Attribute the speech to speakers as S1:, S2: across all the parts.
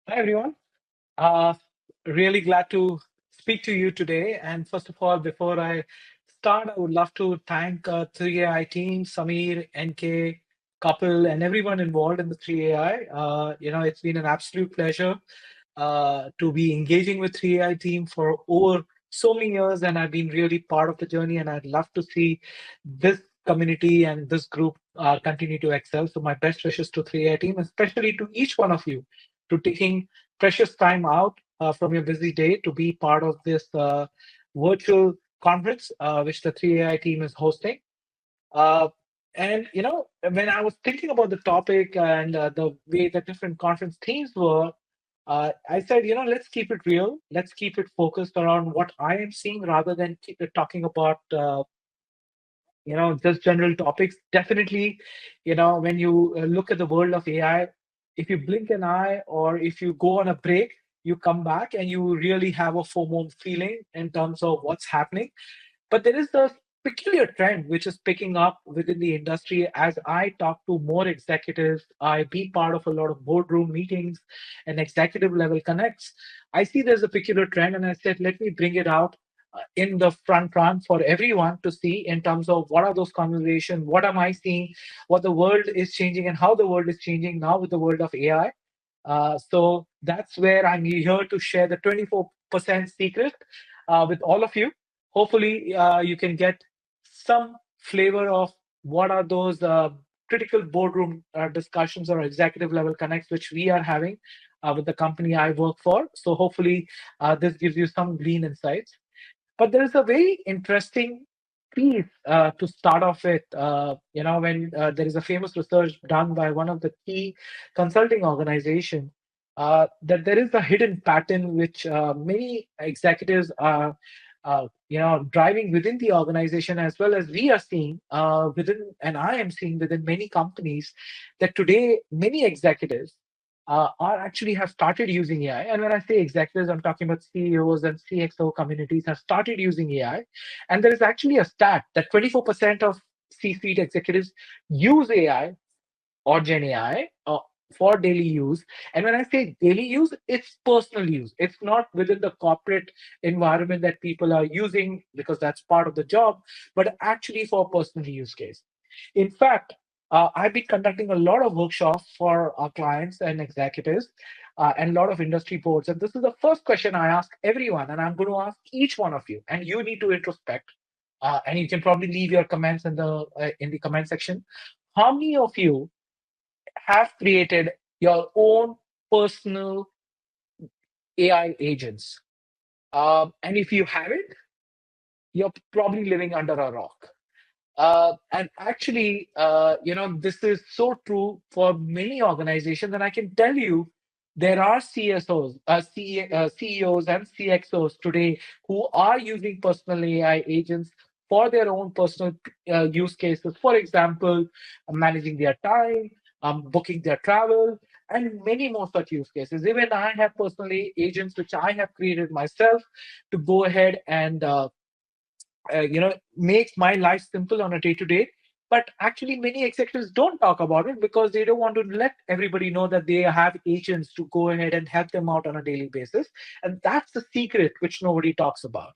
S1: Hi, everyone. Uh, really glad to speak to you today. And first of all, before I start, I would love to thank 3AI team, Samir, NK, Kapil, and everyone involved in the 3AI. It's been an absolute pleasure to be engaging with 3AI team for over so many years, and I've been really part of the journey. And I'd love to see this community and this group continue to excel. So my best wishes to 3AI team, especially to each one of you, to taking precious time out from your busy day to be part of this virtual conference which the 3AI team is hosting. Uh, and when I was thinking about the topic and the way the different conference themes were, I said, let's keep it real. Let's keep it focused around what I am seeing rather than keep it talking about, just general topics. Definitely, when you look at the world of AI, if you blink an eye or if you go on a break, you come back and you really have a FOMO feeling in terms of what's happening. But there is a peculiar trend which is picking up within the industry as I talk to more executives. I be part of a lot of boardroom meetings and executive level connects. I see there's a peculiar trend, and I said, let me bring it out in the front run for everyone to see in terms of what are those conversations, what am I seeing, what the world is changing, and how the world is changing now with the world of AI. So that's where I'm here to share the 24% secret with all of you. Hopefully, you can get some flavor of what are those critical boardroom discussions or executive level connects which we are having with the company I work for. So hopefully, this gives you some green insights. But there is a very interesting piece to start off with. When there is a famous research done by one of the key consulting organizations, that there is a hidden pattern which many executives are, driving within the organization, as well as we are seeing within, and I am seeing within many companies, that today many executives are actually have started using AI. And when I say executives, I'm talking about CEOs and CXO communities have started using AI. And there is actually a stat that 24% of C-suite executives use AI or Gen AI for daily use. And when I say daily use, it's personal use. It's not within the corporate environment that people are using because that's part of the job, but actually for personal use case. In fact, I've been conducting a lot of workshops for our clients and executives and a lot of industry boards. And this is the first question I ask everyone, and I'm going to ask each one of you. And you need to introspect, and you can probably leave your comments in the comment section. How many of you have created your own personal AI agents? And if you haven't, you're probably living under a rock. And actually, this is so true for many organizations. And I can tell you, there are CEOs, and CXOs today who are using personal AI agents for their own personal use cases. For example, managing their time, booking their travel, and many more such use cases. Even I have personally agents which I have created myself to go ahead and make my life simple on a day to day. But actually, many executives don't talk about it because they don't want to let everybody know that they have agents to go ahead and help them out on a daily basis. And that's the secret which nobody talks about.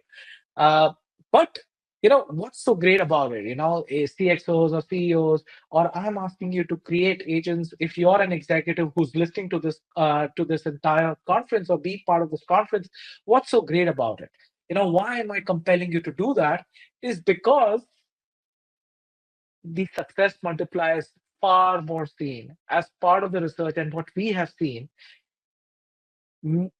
S1: But what's so great about it? CXOs or CEOs, or I'm asking you to create agents. If you're an executive who's listening to this entire conference or be part of this conference, what's so great about it? Why am I compelling you to do that? Is because the success multiplier is far more seen as part of the research, and what we have seen,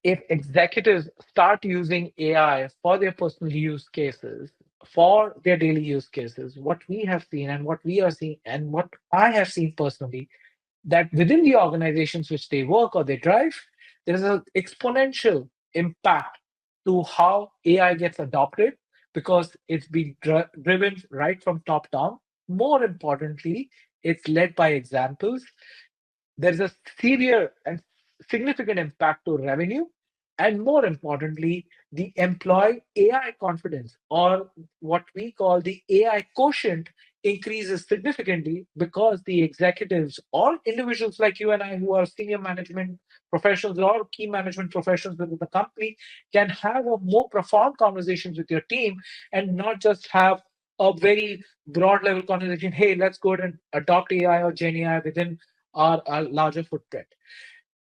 S1: if executives start using AI for their personal use cases, for their daily use cases, what we have seen and what we are seeing, and what I have seen personally, that within the organizations which they work or they drive, there is an exponential impact to how AI gets adopted because it's being driven right from top down. More importantly, it's led by examples. There's a severe and significant impact to revenue, and more importantly, the employee AI confidence, or what we call the AI quotient, increases significantly because the executives or individuals like you and I who are senior management professionals or key management professionals within the company can have a more profound conversations with your team and not just have a very broad level conversation. Hey, let's go ahead and adopt AI or Gen AI within our larger footprint.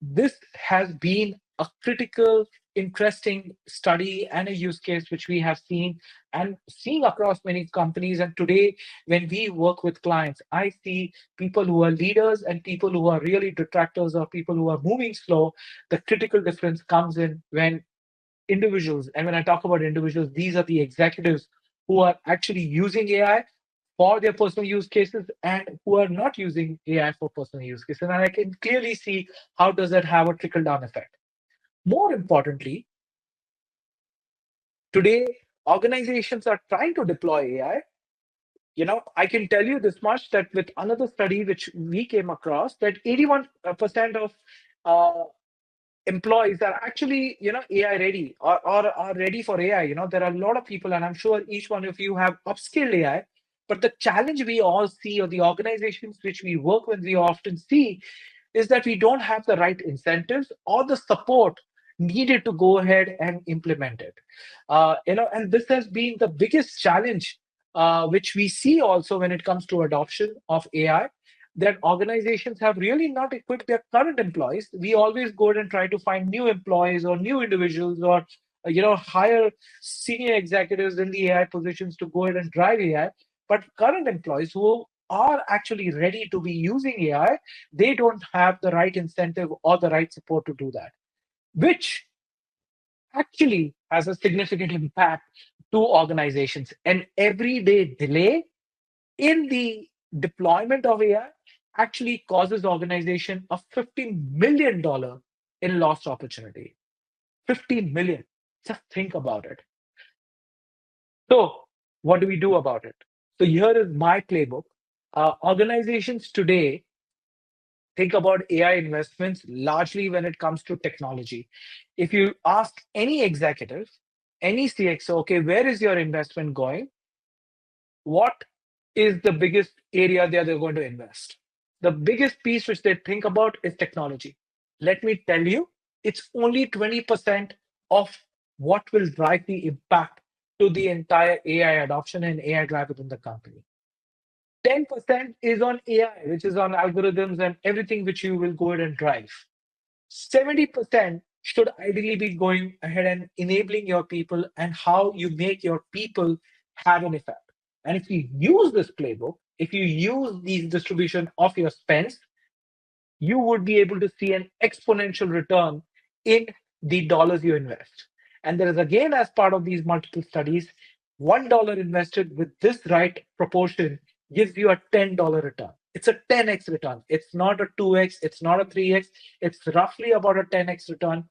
S1: This has been a critical, interesting study and a use case which we have seen and seen across many companies. And today, when we work with clients, I see people who are leaders and people who are really detractors or people who are moving slow. The critical difference comes in when individuals, and when I talk about individuals, these are the executives who are actually using AI for their personal use cases and who are not using AI for personal use cases. And I can clearly see how does that have a trickle down effect. More importantly, today organizations are trying to deploy AI. I can tell you this much that with another study which we came across, that 81% of uh, employees are actually AI ready or are ready for AI. There are a lot of people, and I'm sure each one of you have upskilled AI, but the challenge we all see, or the organizations which we work with, we often see is that we don't have the right incentives or the support needed to go ahead and implement it. And this has been the biggest challenge which we see also when it comes to adoption of AI, that organizations have really not equipped their current employees. We always go and try to find new employees or new individuals or hire senior executives in the AI positions to go ahead and drive AI. But current employees who are actually ready to be using AI, they don't have the right incentive or the right support to do that, which actually has a significant impact to organizations. An everyday delay in the deployment of AI actually causes organization a $50 million in lost opportunity. 15 million. Just think about it. So, what do we do about it? So, here is my playbook. Organizations today think about AI investments largely when it comes to technology. If you ask any executive, any CXO, okay, where is your investment going? What is the biggest area they're going to invest? The biggest piece which they think about is technology. Let me tell you, it's only 20% of what will drive the impact to the entire AI adoption and AI drive within the company. 10% is on AI, which is on algorithms and everything which you will go ahead and drive. 70% should ideally be going ahead and enabling your people and how you make your people have an effect. And if you use this playbook, if you use these distribution of your spends, you would be able to see an exponential return in the dollars you invest. And there is again, as part of these multiple studies, $1 invested with this right proportion gives you a $10 return. It's a 10x return. It's not a 2x, it's not a 3x, it's roughly about a 10x return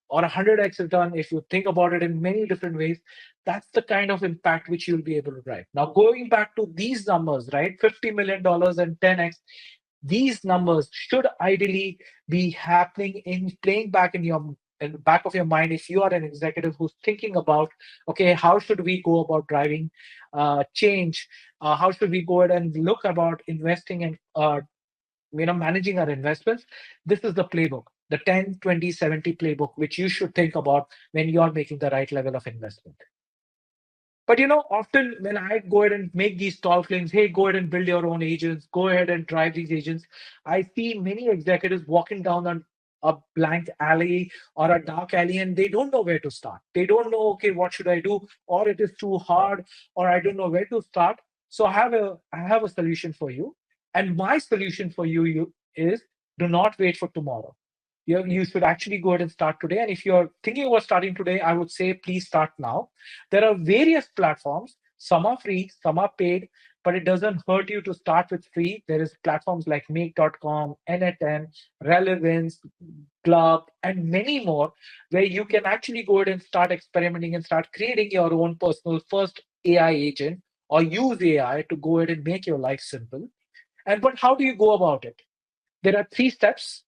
S1: or a 100x return if you think about it in many different ways. That's the kind of impact which you'll be able to drive. Now, going back to these numbers, right? $50 million and 10x, these numbers should ideally be happening in playing back in the back of your mind if you are an executive who's thinking about, okay, how should we go about driving change? How should we go ahead and look about investing and managing our investments? This is the playbook, the 10-20-70 playbook, which you should think about when you are making the right level of investment. But often when I go ahead and make these tall claims, hey, go ahead and build your own agents, go ahead and drive these agents, I see many executives walking down on a blank alley or a dark alley and they don't know where to start. They don't know, okay, what should I do? Or it is too hard, or I don't know where to start. So I have a solution for you. And my solution for you is, do not wait for tomorrow. You should actually go ahead and start today. And if you're thinking about starting today, I would say please start now. There are various platforms. Some are free, some are paid, but it doesn't hurt you to start with free. There is platforms like make.com, N8N, Relevance, Club, and many more, where you can actually go ahead and start experimenting and start creating your own personal first AI agent or use AI to go ahead and make your life simple. And but how do you go about it? There are 3 steps.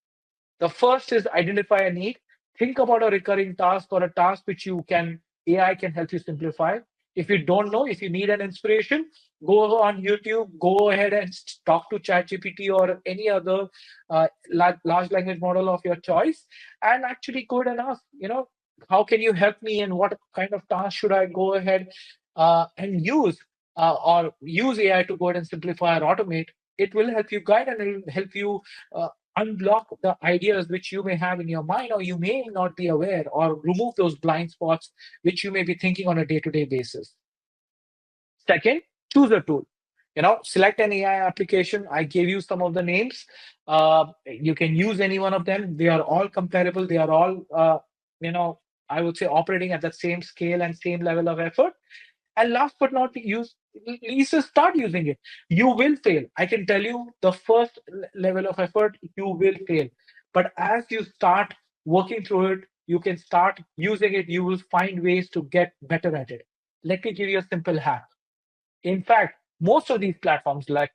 S1: The first is identify a need. Think about a recurring task or a task which AI can help you simplify. If you don't know, if you need an inspiration, go on YouTube, go ahead and talk to ChatGPT or any other large language model of your choice, and actually go ahead and ask, how can you help me, and what kind of task should I go ahead and use, or use AI to go ahead and simplify or automate. It will help you guide, and it will help you uh, unblock the ideas which you may have in your mind, or you may not be aware, or remove those blind spots which you may be thinking on a day-to-day basis. Second, choose a tool. Select an AI application. I gave you some of the names. You can use any one of them. They are all comparable. They are all, I would say, operating at the same scale and same level of effort. And last but not least, is start using it. You will fail. I can tell you, the first level of effort, you will fail. But as you start working through it, you can start using it. You will find ways to get better at it. Let me give you a simple hack. In fact, most of these platforms like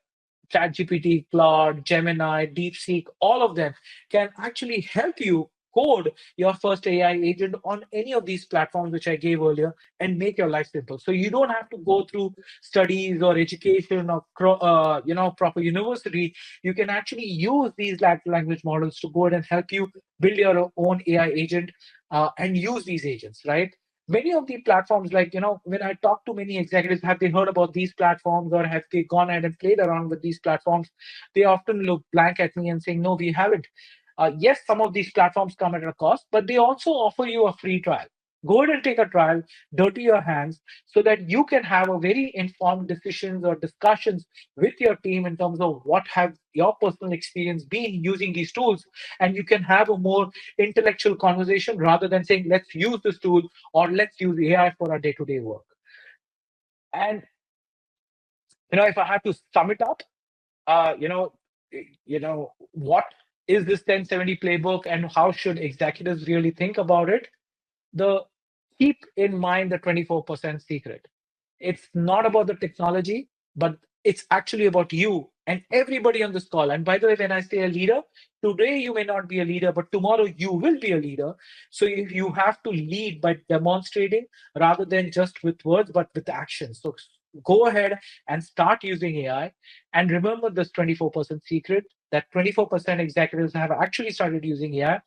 S1: ChatGPT, Claude, Gemini, DeepSeek, all of them can actually help you code your first AI agent on any of these platforms which I gave earlier and make your life simple. So you don't have to go through studies or education or proper university. You can actually use these language models to go ahead and help you build your own AI agent and use these agents, right? Many of the platforms, like, when I talk to many executives, have they heard about these platforms, or have they gone ahead and played around with these platforms? They often look blank at me and saying, no, we haven't. Yes, some of these platforms come at a cost, but they also offer you a free trial. Go ahead and take a trial, dirty your hands, so that you can have a very informed decisions or discussions with your team in terms of what have your personal experience been using these tools, and you can have a more intellectual conversation rather than saying, let's use this tool or let's use AI for our day-to-day work. And if I have to sum it up, uh, you know, what is this 1070 playbook, and how should executives really think about it? The Keep in mind the 24% secret. It's not about the technology, but it's actually about you and everybody on this call. And by the way, when I say a leader, today you may not be a leader, but tomorrow you will be a leader. So you have to lead by demonstrating rather than just with words, but with action. So go ahead and start using AI. And remember this 24% secret, that 24% executives have actually started using AI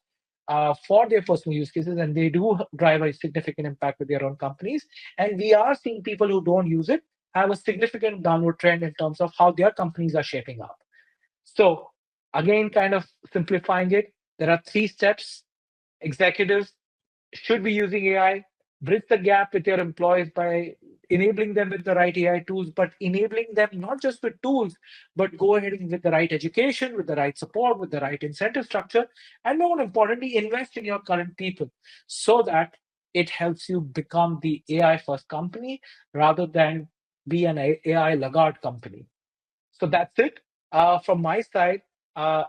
S1: for their personal use cases, and they do drive a significant impact with their own companies. And we are seeing people who don't use it have a significant downward trend in terms of how their companies are shaping up. So, again, kind of simplifying it, there are 3 steps. Executives should be using AI, bridge the gap with your employees by enabling them with the right AI tools, but enabling them not just with tools, but go ahead and with the right education, with the right support, with the right incentive structure, and more importantly, invest in your current people so that it helps you become the AI first company rather than be an AI laggard company. So that's it from my side. I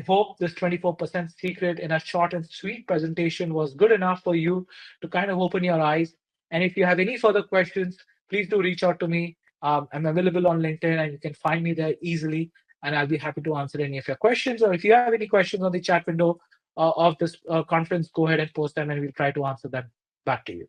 S1: hope this 24% secret in a short and sweet presentation was good enough for you to kind of open your eyes. And if you have any further questions, please do reach out to me. I'm available on LinkedIn, and you can find me there easily. And I'll be happy to answer any of your questions. Or if you have any questions on the chat window of this conference, go ahead and post them, and we'll try to answer them back to you.